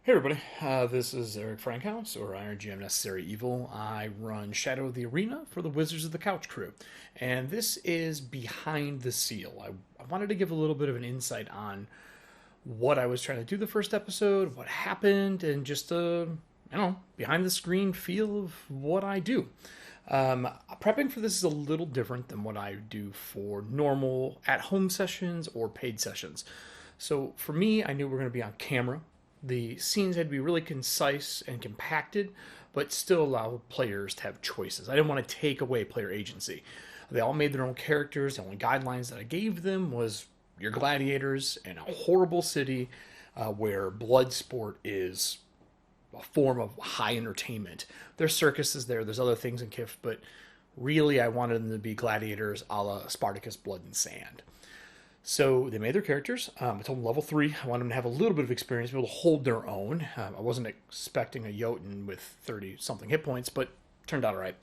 Hey everybody, this is Eric Frankhouse, or Iron GM Necessary Evil. I run Shadow of the Arena for the Wizards of the Couch crew, and this is Behind the Seal. I wanted to give a little bit of an insight on what I was trying to do the first episode, what happened, and just a, behind the screen feel of what I do. Prepping for this is a little different than what I do for normal at home sessions or paid sessions. So for me, I knew we were going to be on camera. The scenes had to be really concise and compacted, but still allow players to have choices. I didn't want to take away player agency. They all made their own characters. The only guidelines that I gave them was your gladiators in a horrible city where blood sport is a form of high entertainment. There's circuses there, there's other things in KIF, but really I wanted them to be gladiators a la Spartacus Blood and Sand. So they made their characters. I told them level 3. I wanted them to have a little bit of experience, be able to hold their own. I wasn't expecting a Jotun with 30 something hit points, but turned out all right.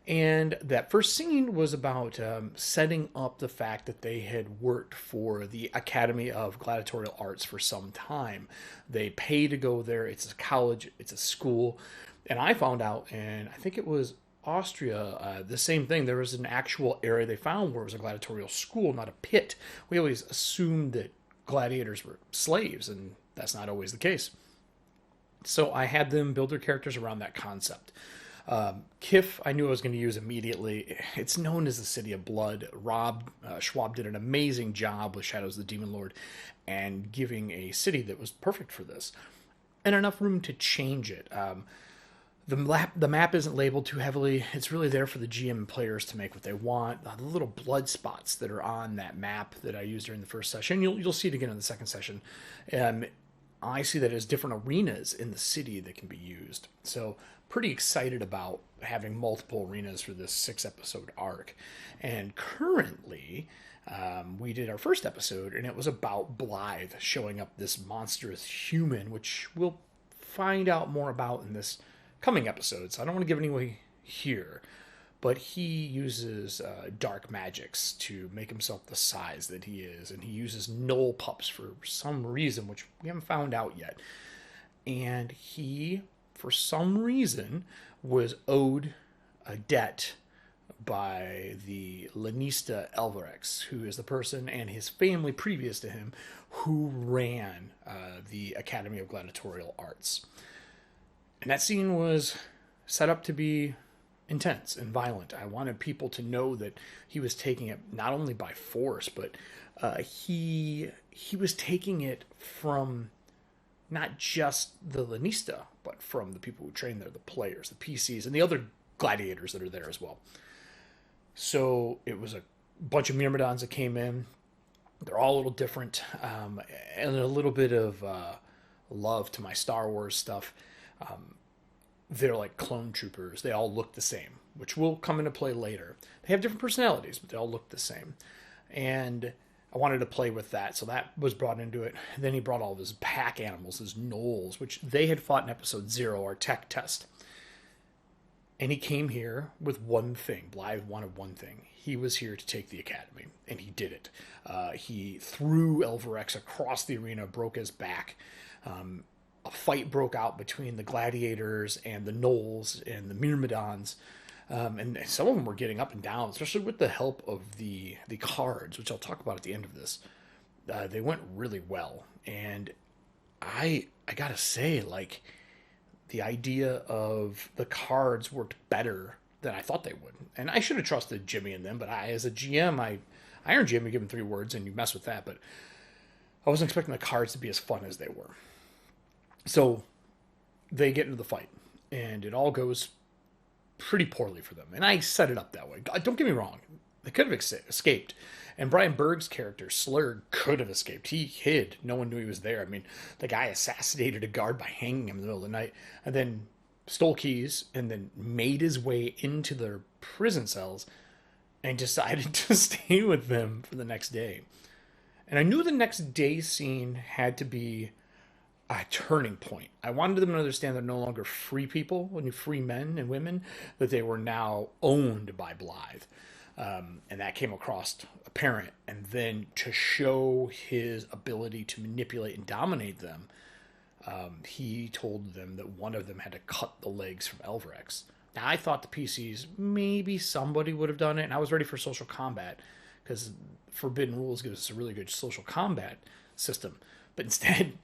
And that first scene was about setting up the fact that they had worked for the Academy of Gladiatorial Arts for some time. They pay to go there. It's a college, it's a school. And I found out, and I think it was Austria, the same thing. There was an actual area they found where it was a gladiatorial school, not a pit. We always assumed that gladiators were slaves, and that's not always the case. So I had them build their characters around that concept. KIF, I knew I was going to use immediately. It's known as the City of Blood. Rob Schwab did an amazing job with Shadows of the Demon Lord and giving a city that was perfect for this, and enough room to change it. The map isn't labeled too heavily. It's really there for the GM and players to make what they want. The little blood spots that are on that map that I used during the first session, you'll see it again in the second session. I see that as different arenas in the city that can be used. So pretty excited about having multiple arenas for this 6-episode arc. And currently, we did our first episode, and it was about Blythe showing up, this monstrous human, which we'll find out more about in this coming episodes. I don't want to give any away here, but he uses dark magics to make himself the size that he is, and he uses knoll pups for some reason, which we haven't found out yet. And he, for some reason, was owed a debt by the Lanista Elverex, who is the person and his family previous to him who ran the Academy of Gladiatorial Arts. And that scene was set up to be intense and violent. I wanted people to know that he was taking it not only by force, but he was taking it from not just the Lanista, but from the people who train there, the players, the PCs, and the other gladiators that are there as well. So it was a bunch of Myrmidons that came in. They're all a little different, and a little bit of love to my Star Wars stuff. They're like clone troopers. They all look the same, which will come into play later. They have different personalities, but they all look the same. And I wanted to play with that, so that was brought into it. And then he brought all of his pack animals, his gnolls, which they had fought in episode 0, our tech test. And he came here with one thing. Blythe wanted one thing. He was here to take the academy, and he did it. He threw Elverex across the arena, broke his back. A fight broke out between the gladiators and the gnolls and the myrmidons, and some of them were getting up and down, especially with the help of the cards, which I'll talk about at the end of this. They went really well, and I gotta say, like, the idea of the cards worked better than I thought they would, and I should have trusted Jimmy and them, but as a GM, Iron GM, you give them 3 words and you mess with that, but I wasn't expecting the cards to be as fun as they were. So they get into the fight, and it all goes pretty poorly for them. And I set it up that way. Don't get me wrong. They could have escaped. And Brian Berg's character, Slurg, could have escaped. He hid. No one knew he was there. I mean, the guy assassinated a guard by hanging him in the middle of the night, and then stole keys, and then made his way into their prison cells and decided to stay with them for the next day. And I knew the next day scene had to be a turning point. I wanted them to understand they're no longer free people, free men and women, that they were now owned by Blythe. And that came across apparent. And then to show his ability to manipulate and dominate them, he told them that one of them had to cut the legs from Elverex. Now, I thought the PCs, maybe somebody would have done it, and I was ready for social combat, because Forbidden Rules gives us a really good social combat system. But instead,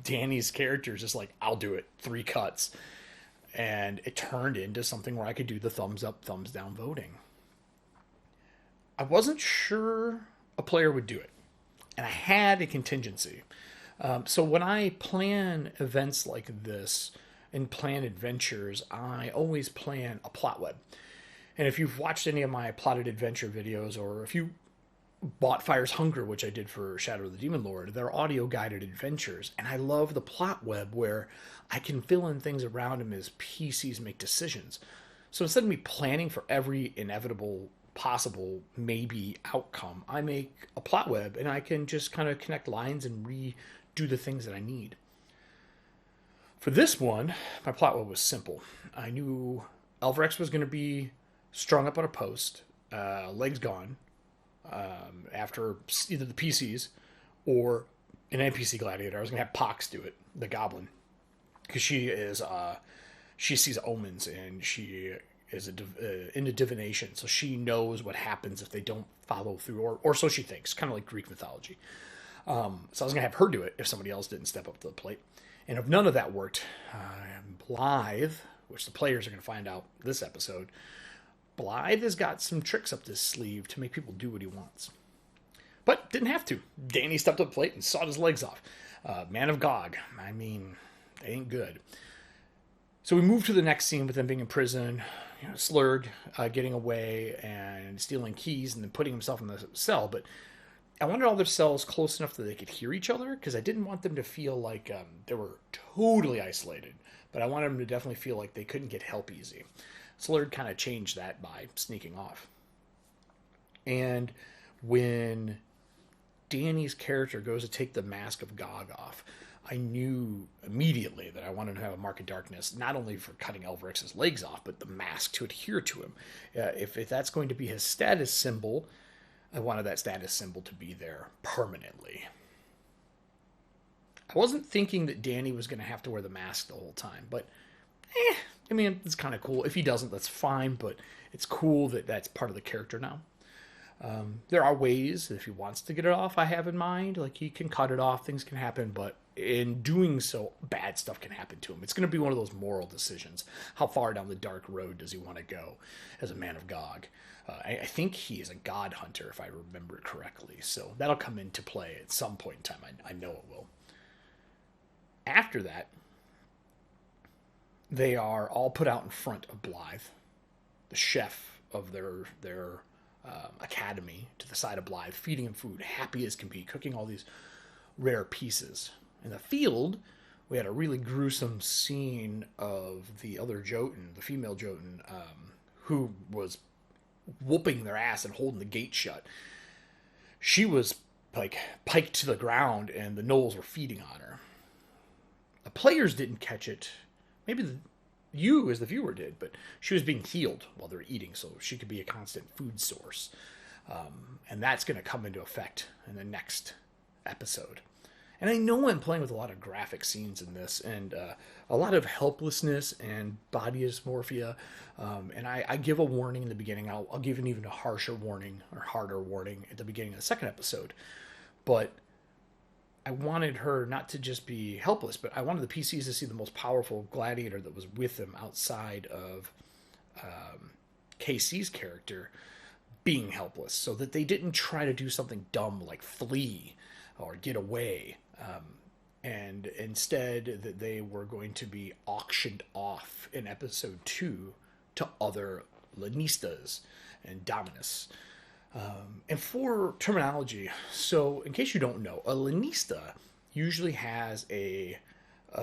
Danny's character is just like, I'll do it, 3 cuts. And it turned into something where I could do the thumbs up, thumbs down voting. I wasn't sure a player would do it, and I had a contingency. So when I plan events like this and plan adventures, I always plan a plot web. And if you've watched any of my plotted adventure videos, or if you bought Fire's Hunger, which I did for Shadow of the Demon Lord, they're audio guided adventures. And I love the plot web where I can fill in things around them as PCs make decisions. So instead of me planning for every inevitable, possible, maybe outcome, I make a plot web and I can just kind of connect lines and redo the things that I need. For this one, my plot web was simple. I knew Elverex was going to be strung up on a post, legs gone, after either the PCs or an NPC gladiator. I was going to have Pox do it, the goblin, because she sees omens and she is into divination, so she knows what happens if they don't follow through, or so she thinks, kind of like Greek mythology. So I was going to have her do it if somebody else didn't step up to the plate. And if none of that worked, Blythe, which the players are going to find out this episode, Blythe has got some tricks up his sleeve to make people do what he wants. But didn't have to. Danny stepped up the plate and sawed his legs off. Man of Gog. I mean, they ain't good. So we move to the next scene with them being in prison, Slurg getting away and stealing keys and then putting himself in the cell. But I wanted all their cells close enough that they could hear each other, because I didn't want them to feel like they were totally isolated. But I wanted them to definitely feel like they couldn't get help easy. Slurg kind of changed that by sneaking off. And when Danny's character goes to take the Mask of Gog off, I knew immediately that I wanted to have a Mark of Darkness, not only for cutting Elverex's legs off, but the mask to adhere to him. If that's going to be his status symbol, I wanted that status symbol to be there permanently. I wasn't thinking that Danny was going to have to wear the mask the whole time, but I mean, it's kind of cool. If he doesn't, that's fine, but it's cool that that's part of the character now. There are ways that if he wants to get it off, I have in mind. Like, he can cut it off, things can happen, but in doing so, bad stuff can happen to him. It's going to be one of those moral decisions. How far down the dark road does he want to go as a man of Gog? I think he is a god hunter, if I remember correctly, so that'll come into play at some point in time. I know it will. After that, they are all put out in front of Blythe, the chef of their academy, to the side of Blythe, feeding him food, happy as can be, cooking all these rare pieces. In the field, we had a really gruesome scene of the other Jotun, the female Jotun, who was whooping their ass and holding the gate shut. She was like piked to the ground, and the gnolls were feeding on her. The players didn't catch it. Maybe you, as the viewer, did, but she was being healed while they were eating, so she could be a constant food source. And that's going to come into effect in the next episode. And I know I'm playing with a lot of graphic scenes in this, and a lot of helplessness and body dysmorphia. And I give a warning in the beginning. I'll give an even a harsher warning, or harder warning, at the beginning of the second episode. But I wanted her not to just be helpless, but I wanted the PCs to see the most powerful gladiator that was with them outside of KC's character being helpless, so that they didn't try to do something dumb like flee or get away. And instead that they were going to be auctioned off in episode 2 to other Lannistas and Dominus. And for terminology, so in case you don't know, a Lannista usually has a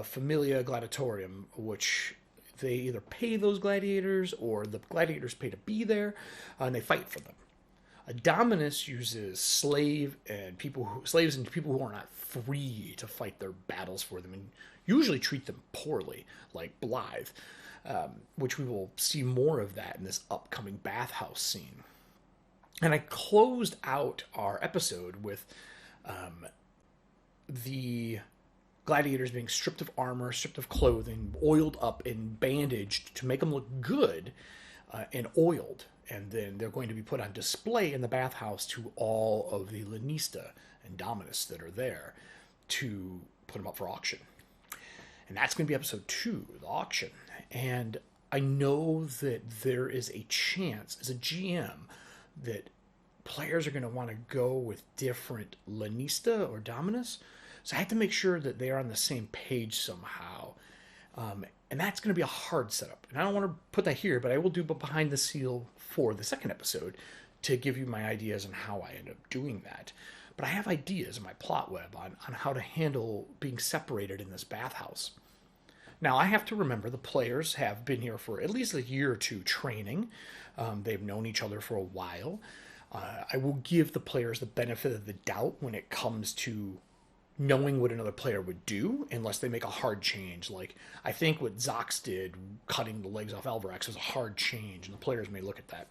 Familia Gladiatorium, which they either pay those gladiators or the gladiators pay to be there, and they fight for them. A Dominus uses slaves and people who are not free to fight their battles for them, and usually treat them poorly, like Blythe, which we will see more of that in this upcoming bathhouse scene. And I closed out our episode with the gladiators being stripped of armor, stripped of clothing, oiled up and bandaged to make them look good, and oiled. And then they're going to be put on display in the bathhouse to all of the Lanista and Dominus that are there to put them up for auction. And that's going to be episode 2, the auction. And I know that there is a chance, as a GM, that players are going to want to go with different Lanista or Dominus. So I have to make sure that they are on the same page somehow. And that's going to be a hard setup. And I don't want to put that here, but I will do behind the seal for the second episode to give you my ideas on how I end up doing that. But I have ideas in my plot web on how to handle being separated in this bathhouse. Now, I have to remember the players have been here for at least a year or two training. They've known each other for a while. I will give the players the benefit of the doubt when it comes to knowing what another player would do, unless they make a hard change. Like, I think what Zox did, cutting the legs off Alvarax, was a hard change, and the players may look at that.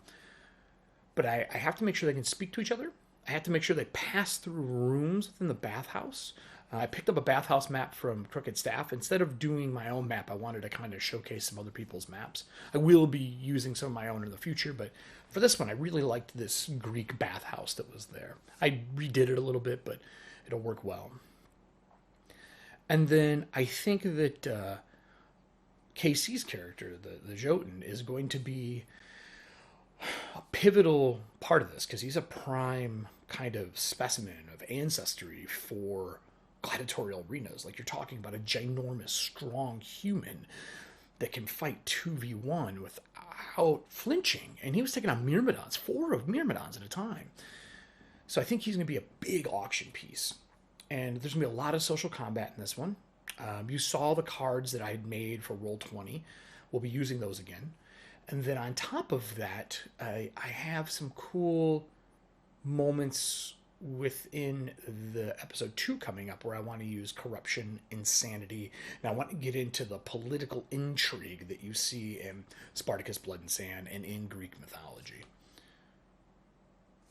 But I have to make sure they can speak to each other. I have to make sure they pass through rooms within the bathhouse. I picked up a bathhouse map from Crooked Staff. Instead of doing my own map, I wanted to kind of showcase some other people's maps. I will be using some of my own in the future, but for this one, I really liked this Greek bathhouse that was there. I redid it a little bit, but it'll work well. And then I think that KC's character, the Jotun, is going to be a pivotal part of this, because he's a prime kind of specimen of ancestry for gladiatorial arenas. Like, you're talking about a ginormous, strong human that can fight 2v1 without flinching. And he was taking on Myrmidons, 4 of Myrmidons at a time. So I think he's going to be a big auction piece. And there's going to be a lot of social combat in this one. You saw the cards that I had made for Roll20. We'll be using those again. And then on top of that, I have some cool moments within the episode 2 coming up where I want to use corruption, insanity, and I want to get into the political intrigue that you see in Spartacus, Blood and Sand, and in Greek mythology.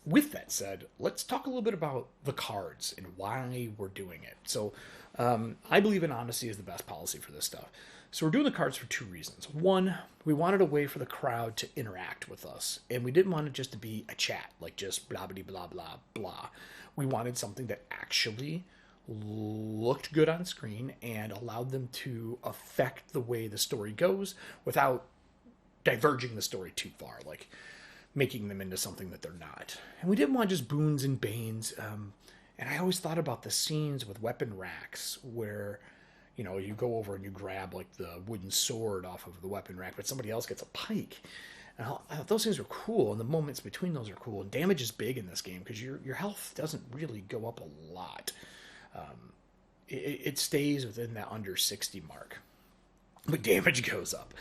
With that said, let's talk a little bit about the cards and why we're doing it. So I believe in honesty is the best policy for this stuff. So we're doing the cards for 2 reasons. One, we wanted a way for the crowd to interact with us. And we didn't want it just to be a chat, like just blah, blah, blah, blah, blah. We wanted something that actually looked good on screen and allowed them to affect the way the story goes without diverging the story too far, like making them into something that they're not. And we didn't want just boons and banes. And I always thought about the scenes with weapon racks where, you know, you go over and you grab like the wooden sword off of the weapon rack, but somebody else gets a pike. And I thought those things are cool, and the moments between those are cool. And damage is big in this game because your health doesn't really go up a lot. It stays within that under 60 mark, but damage goes up.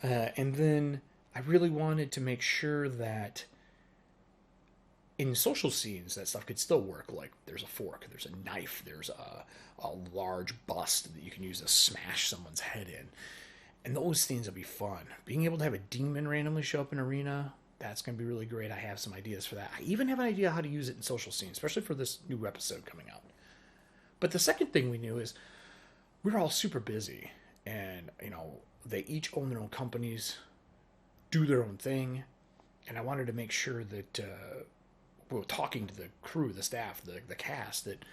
And then I really wanted to make sure that in social scenes that stuff could still work. Like, there's a fork, there's a knife, there's a large bust that you can use to smash someone's head in. And those scenes will be fun. Being able to have a demon randomly show up in arena, that's going to be really great. I have some ideas for that. I even have an idea how to use it in social scenes, especially for this new episode coming out. But the second thing we knew is we were all super busy. And, you know, they each own their own companies, do their own thing. And I wanted to make sure that we were talking to the crew, the staff, the cast, that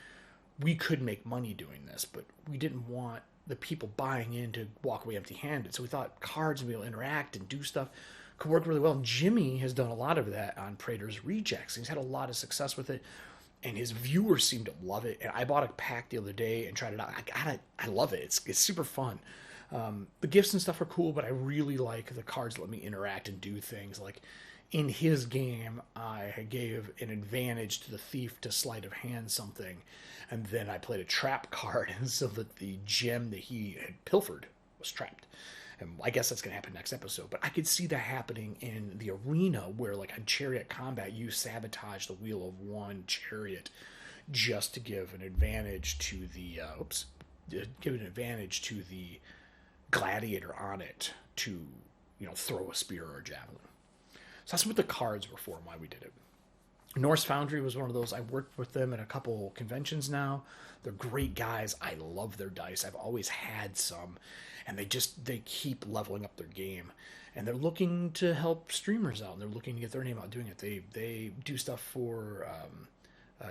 we could make money doing this, but we didn't want the people buying in to walk away empty-handed. So we thought cards and be able to interact and do stuff could work really well. And Jimmy has done a lot of that on Praetor's Rejects. He's had a lot of success with it, and his viewers seem to love it. And I bought a pack the other day and tried it out. I love it. It's super fun. The gifts and stuff are cool, but I really like the cards that let me interact and do things. Like in his game, I gave an advantage to the thief to sleight of hand something, and then I played a trap card so that the gem that he had pilfered was trapped. And I guess that's going to happen next episode. But I could see that happening in the arena where, like, on Chariot Combat, you sabotage the wheel of one chariot just to give an advantage to the gladiator on it to, you know, throw a spear or a javelin. So that's what the cards were for and why we did it. Norse Foundry was one of those. I worked with them at a couple conventions now. They're great guys. I love their dice. I've always had some, and they keep leveling up their game, and they're looking to help streamers out. And they're looking to get their name out doing it. They do stuff for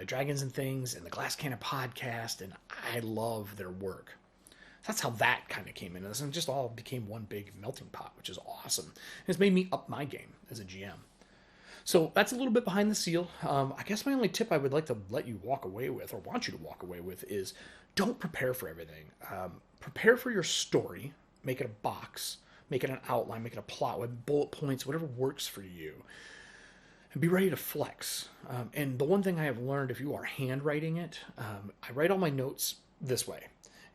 Dragons and Things and the Glass Cannon podcast, and I love their work. That's how that kind of came in. And just all became one big melting pot, which is awesome. It's made me up my game as a GM. So that's a little bit behind the seal. I guess my only tip I would like to let you walk away with, or want you to walk away with, is don't prepare for everything. Prepare for your story. Make it a box. Make it an outline. Make it a plot with bullet points, whatever works for you. And be ready to flex. And the one thing I have learned, if you are handwriting it, I write all my notes this way.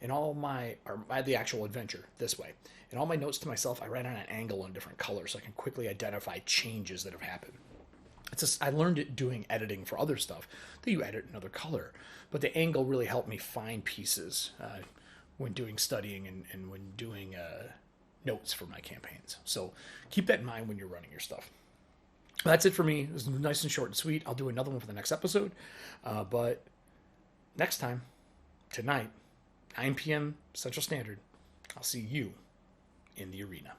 And the actual adventure this way. And all my notes to myself, I write on an angle in different colors so I can quickly identify changes that have happened. I learned it doing editing for other stuff that you edit another color. But the angle really helped me find pieces when doing studying and when doing notes for my campaigns. So keep that in mind when you're running your stuff. That's it for me. It was nice and short and sweet. I'll do another one for the next episode. But next time, tonight, 9 p.m. Central Standard, I'll see you in the arena.